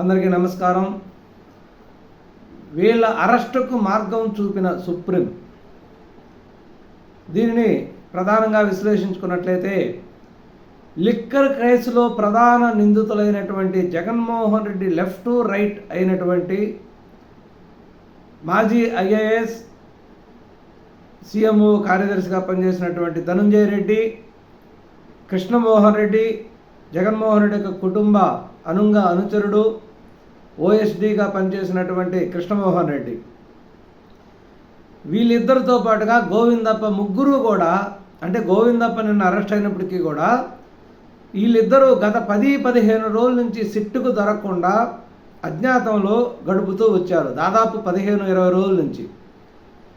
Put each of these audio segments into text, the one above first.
అందరికీ నమస్కారం. వీళ్ళ అరెస్టుకు మార్గం చూపిన సుప్రీం, దీనిని ప్రధానంగా విశ్లేషించుకున్నట్లయితే లిక్కర్ కేసులో ప్రధాన నిందితులైనటువంటి జగన్మోహన్ రెడ్డి లెఫ్ట్ రైట్ అయినటువంటి మాజీ ఐఏఎస్ సీఎంఓ కార్యదర్శిగా పనిచేసినటువంటి ధనంజయ రెడ్డి, కృష్ణమోహన్ రెడ్డి, జగన్మోహన్ రెడ్డి యొక్క కుటుంబ అనుచరుడు, ఓఎస్డీగా పనిచేసినటువంటి కృష్ణమోహన్ రెడ్డి, వీళ్ళిద్దరితో పాటుగా గోవిందప్ప, ముగ్గురు కూడా, అంటే గోవిందప్ప నిన్న అరెస్ట్ అయినప్పటికీ కూడా వీళ్ళిద్దరూ గత 10-15 రోజుల నుంచి సిట్టుకు దొరకకుండా అజ్ఞాతంలో గడుపుతూ వచ్చారు. దాదాపు 15-20 రోజుల నుంచి.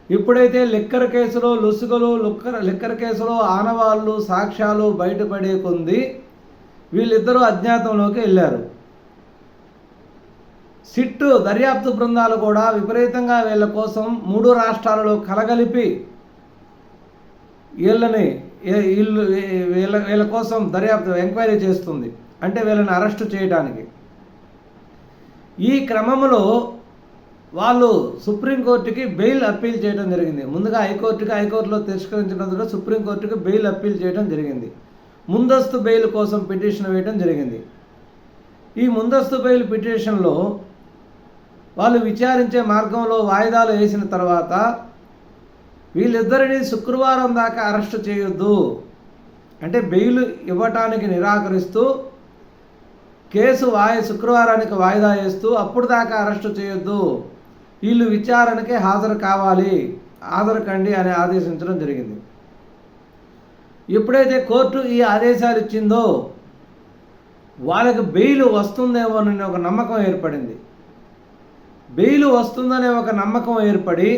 ఇప్పుడైతే లిక్కర్ కేసులో లిక్కర్ కేసులో ఆనవాళ్ళు, సాక్ష్యాలు బయటపడే కొంది వీళ్ళిద్దరూ అజ్ఞాతంలోకి వెళ్ళారు. సిట్టు దర్యాప్తు బృందాలు కూడా విపరీతంగా వీళ్ళ కోసం 3 రాష్ట్రాలలో కలగలిపి వీళ్ళ కోసం దర్యాప్తు ఎంక్వైరీ చేస్తుంది, అంటే వీళ్ళని అరెస్టు చేయడానికి. ఈ క్రమంలో వాళ్ళు సుప్రీంకోర్టుకి బెయిల్ అప్పీల్ చేయడం జరిగింది. ముందుగా హైకోర్టులో తిరస్కరించినందుకు సుప్రీంకోర్టుకి బెయిల్ అప్పీల్ చేయడం జరిగింది. ముందస్తు బెయిల్ కోసం పిటిషన్ వేయడం జరిగింది. ఈ ముందస్తు బెయిల్ పిటిషన్లో వాళ్ళు విచారించే మార్గంలో వాయిదాలు వేసిన తర్వాత వీళ్ళిద్దరిని శుక్రవారం దాకా అరెస్టు చేయొద్దు, అంటే బెయిల్ ఇవ్వటానికి నిరాకరిస్తూ కేసు శుక్రవారానికి వాయిదా వేస్తూ అప్పుడు దాకా అరెస్టు చేయొద్దు, వీళ్ళు విచారణకి హాజరు కావాలి, హాజరు కండి అని ఆదేశించడం జరిగింది. ఎప్పుడైతే కోర్టు ఈ ఆదేశాలు ఇచ్చిందో వాళ్ళకి బెయిల్ వస్తుందేమోనని ఒక నమ్మకం ఏర్పడింది. బెయిల్ వస్తుందనే ఒక నమ్మకం ఏర్పడి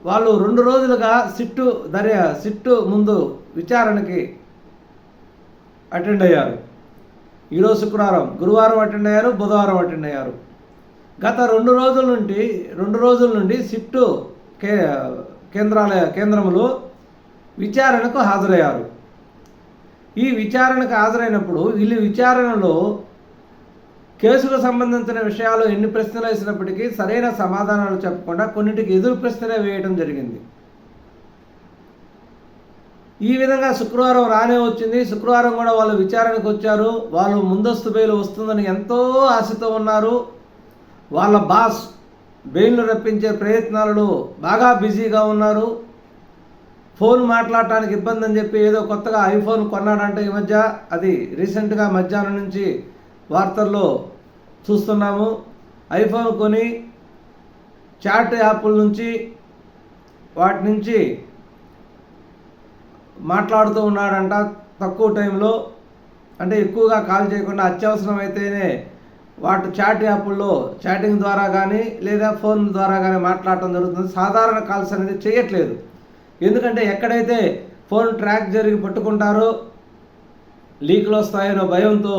వాళ్ళు 2 రోజులుగా సిట్టు ముందు విచారణకి అటెండ్ అయ్యారు. ఈరోజు శుక్రవారం, గురువారం అటెండ్ అయ్యారు, బుధవారం అటెండ్ అయ్యారు. గత 2 రోజుల నుండి సిట్టు కేంద్రములు విచారణకు హాజరయ్యారు. ఈ విచారణకు హాజరైనప్పుడు వీళ్ళు విచారణలో కేసుకు సంబంధించిన విషయాలు ఎన్ని ప్రశ్నలు వేసినప్పటికీ సరైన సమాధానాలు చెప్పకుండా కొన్నింటికి ఎదురు ప్రశ్నలే వేయడం జరిగింది. ఈ విధంగా శుక్రవారం రానే వచ్చింది. శుక్రవారం కూడా వాళ్ళు విచారణకు వచ్చారు. వాళ్ళు ముందస్తు బెయిల్ వస్తుందని ఎంతో ఆశతో ఉన్నారు. వాళ్ళ బాస్ బెయిల్ను రప్పించే ప్రయత్నాలలో బాగా బిజీగా ఉన్నారు. ఫోన్ మాట్లాడటానికి ఇబ్బంది అని చెప్పి ఏదో కొత్తగా ఐఫోన్ కొన్నాడంటే ఈ మధ్య, అది రీసెంట్గా మధ్యాహ్నం నుంచి వార్తల్లో చూస్తున్నాము. ఐఫోన్ కొని చాట్ యాప్ల నుంచి వాటి నుంచి మాట్లాడుతూ ఉన్నాడంట తక్కువ టైంలో, అంటే ఎక్కువగా కాల్ చేయకుండా అత్యవసరం అయితేనే వాటి చాట్ యాప్ల్లో చాటింగ్ ద్వారా కానీ లేదా ఫోన్ ద్వారా కానీ మాట్లాడటం జరుగుతుంది. సాధారణ కాల్స్ అనేది చేయట్లేదు. ఎందుకంటే ఎక్కడైతే ఫోన్ ట్రాక్ జరిగి పట్టుకుంటారో లీకులు వస్తాయనో భయంతో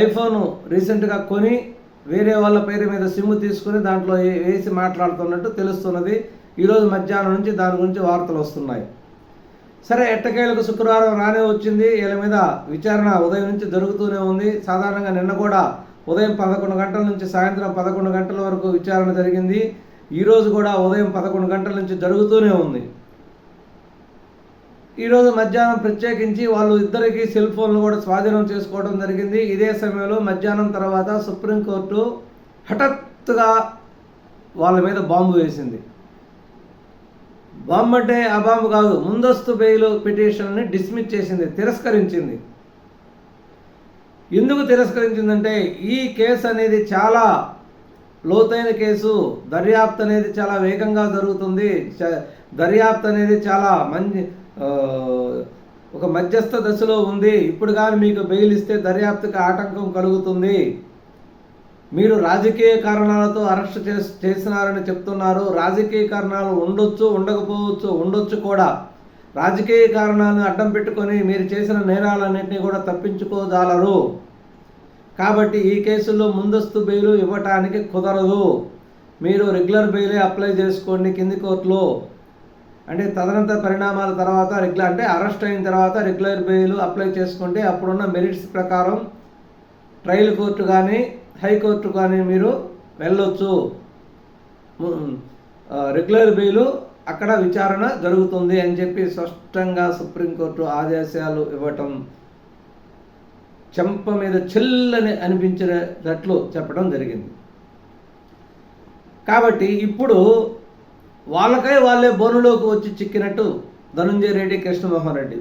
ఐఫోన్ రీసెంట్గా కొని వేరే వాళ్ళ పేరు మీద సిమ్ తీసుకుని దాంట్లో వేసి మాట్లాడుతున్నట్టు తెలుస్తున్నది. ఈరోజు మధ్యాహ్నం నుంచి దాని గురించి వార్తలు వస్తున్నాయి. సరే, ఎట్టకేలకు శుక్రవారం రానే వచ్చింది. వీళ్ళ మీద విచారణ ఉదయం నుంచి జరుగుతూనే ఉంది. సాధారణంగా నిన్న కూడా ఉదయం 11 గంటల నుంచి సాయంత్రం 11 గంటల వరకు విచారణ జరిగింది. ఈరోజు కూడా ఉదయం 11 గంటల నుంచి జరుగుతూనే ఉంది. ఈరోజు మధ్యాహ్నం ప్రత్యేకించి వాళ్ళు ఇద్దరికి సెల్ ఫోన్లు కూడా స్వాధీనం చేసుకోవడం జరిగింది. ఇదే సమయంలో మధ్యాహ్నం తర్వాత సుప్రీంకోర్టు హఠాత్తుగా వాళ్ళ మీద బాంబు వేసింది. బాంబు అంటే ఆ బాంబు కాదు, ముందస్తు బెయిల్ పిటిషన్ని డిస్మిస్ చేసింది, తిరస్కరించింది. ఎందుకు తిరస్కరించిందంటే ఈ కేసు అనేది చాలా లోతైన కేసు, దర్యాప్తు అనేది చాలా వేగంగా జరుగుతుంది, దర్యాప్తు అనేది చాలా ఒక మధ్యస్థ దశలో ఉంది. ఇప్పుడు కానీ మీకు బెయిల్ ఇస్తే దర్యాప్తుకి ఆటంకం కలుగుతుంది. మీరు రాజకీయ కారణాలతో అరెస్ట్ చేసినారని చెప్తున్నారు. రాజకీయ కారణాలు ఉండొచ్చు, ఉండకపోవచ్చు, ఉండొచ్చు కూడా. రాజకీయ కారణాలను అడ్డం పెట్టుకొని మీరు చేసిన నేరాలన్నింటినీ కూడా తప్పించుకోజాలరు. కాబట్టి ఈ కేసుల్లో ముందస్తు బెయిల్ ఇవ్వటానికి కుదరదు. మీరు రెగ్యులర్ బెయిలే అప్లై చేసుకోండి కింది కోర్టులో. అంటే తదనంతర పరిణామాల తర్వాత అరెస్ట్ అయిన తర్వాత రెగ్యులర్ బెయిల్ అప్లై చేసుకుంటే అప్పుడున్న మెరిట్స్ ప్రకారం ట్రయల్ కోర్టు కానీ హైకోర్టు కానీ మీరు వెళ్ళొచ్చు. రెగ్యులర్ బెయిల్ అక్కడ విచారణ జరుగుతుంది అని చెప్పి స్పష్టంగా సుప్రీంకోర్టు ఆదేశాలు ఇవ్వటం చెంప మీద చెల్లని అనిపించినట్లు చెప్పడం జరిగింది. కాబట్టి ఇప్పుడు వాళ్ళే బోనులోకి వచ్చి చిక్కినట్టు ధనుంజయ రెడ్డి, కృష్ణమోహన్ రెడ్డి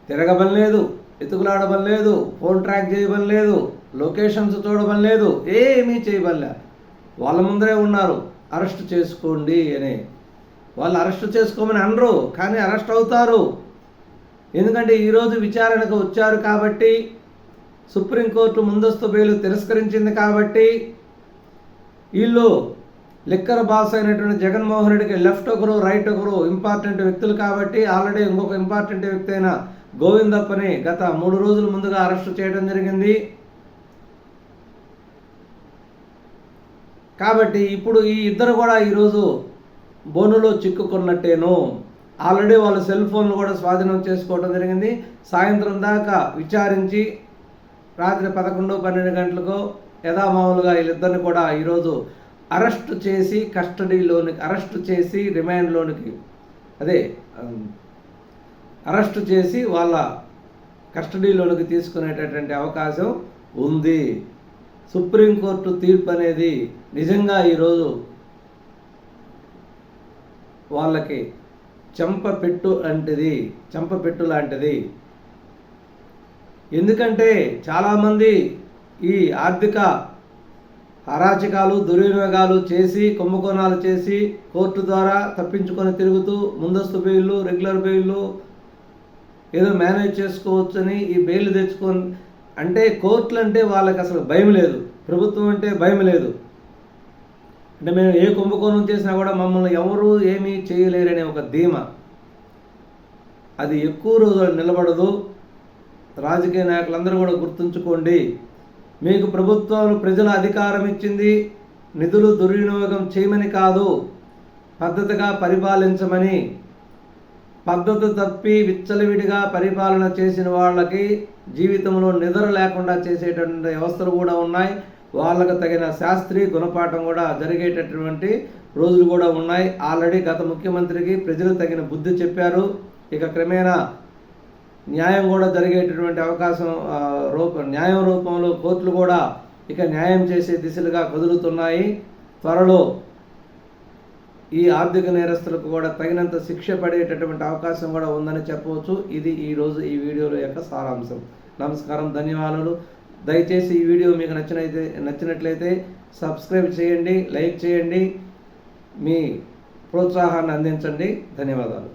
తిరగబడలేదు, ఎతుకులాడబడలేదు, ఫోన్ ట్రాక్ చేయబడలేదు, లొకేషన్స్ చూడబడలేదు, ఏమీ చేయబడలే. వాళ్ళ ముందరే ఉన్నారు, అరెస్ట్ చేసుకోండి అని. వాళ్ళు అరెస్ట్ చేసుకోమని అనరు, కానీ అరెస్ట్ అవుతారు. ఎందుకంటే ఈరోజు విచారణకు వచ్చారు కాబట్టి, సుప్రీంకోర్టు ముందస్తు బెయిల్ తిరస్కరించింది కాబట్టి, వీళ్ళు లిక్కర్ బాస్ అయినటువంటి జగన్మోహన్ రెడ్డికి లెఫ్ట్ ఒకరు, రైట్ ఒకరు ఇంపార్టెంట్ వ్యక్తులు కాబట్టి, ఆల్రెడీ ఇంకొక ఇంపార్టెంట్ వ్యక్తి అయిన గోవిందప్పని గత 3 రోజుల ముందుగా అరెస్ట్ చేయడం జరిగింది. కాబట్టి ఇప్పుడు ఈ ఇద్దరు కూడా ఈరోజు బోనులో చిక్కుకున్నట్టేను. ఆల్రెడీ వాళ్ళ సెల్ ఫోన్లు కూడా స్వాధీనం చేసుకోవడం జరిగింది. సాయంత్రం దాకా విచారించి రాత్రి 11, 12 గంటలకు యథామామూలుగా వీళ్ళిద్దరిని కూడా ఈరోజు అరెస్ట్ చేసి కస్టడీలోనికి, అరెస్ట్ చేసి రిమాండ్లోనికి, అరెస్ట్ చేసి వాళ్ళ కస్టడీలోనికి తీసుకునేటటువంటి అవకాశం ఉంది. సుప్రీంకోర్టు తీర్పు అనేది నిజంగా ఈరోజు వాళ్ళకి చెంపపెట్టు లాంటిది. ఎందుకంటే చాలామంది ఈ ఆర్థిక అరాచకాలు, దుర్వినియోగాలు చేసి, కుంభకోణాలు చేసి కోర్టు ద్వారా తప్పించుకొని తిరుగుతూ ముందస్తు బెయిళ్ళు, రెగ్యులర్ బెయిళ్ళు ఏదో మేనేజ్ చేసుకోవచ్చని ఈ బెయిల్ తెచ్చుకొని, అంటే కోర్టులు అంటే వాళ్ళకి అసలు భయం లేదు, ప్రభుత్వం అంటే భయం లేదు. అంటే మేము ఏ కుంభకోణం చేసినా కూడా మమ్మల్ని ఎవరు ఏమీ చేయలేరనే ఒక ధీమా, అది ఎక్కువ రోజులు నిలబడదు. రాజకీయ నాయకులందరూ కూడా గుర్తుంచుకోండి, మీకు ప్రభుత్వాలు ప్రజల అధికారం ఇచ్చింది నిధులు దుర్వినియోగం చేయమని కాదు, పద్ధతిగా పరిపాలించమని. పద్ధతి తప్పి విచ్చలవిడిగా పరిపాలన చేసిన వాళ్ళకి జీవితంలో నిద్ర లేకుండా చేసేటటువంటి వ్యవస్థలు కూడా ఉన్నాయి. వాళ్ళకు తగిన శాస్త్రీ గుణపాఠం కూడా జరిగేటటువంటి రోజులు కూడా ఉన్నాయి. ఆల్రెడీ గత ముఖ్యమంత్రికి ప్రజలు తగిన బుద్ధి చెప్పారు. ఇక క్రమేణా న్యాయం కూడా జరిగేటటువంటి అవకాశం న్యాయం రూపంలో కోర్టులు కూడా ఇక న్యాయం చేసే దిశలుగా కదులుతున్నాయి. త్వరలో ఈ ఆర్థిక నేరస్తులకు కూడా తగినంత శిక్ష పడేటటువంటి అవకాశం కూడా ఉందని చెప్పవచ్చు. ఇది ఈరోజు ఈ వీడియోలో యొక్క సారాంశం. నమస్కారం, ధన్యవాదాలు. దయచేసి ఈ వీడియో మీకు నచ్చినట్లయితే సబ్స్క్రైబ్ చేయండి, లైక్ చేయండి, మీ ప్రోత్సాహాన్ని అందించండి. ధన్యవాదాలు.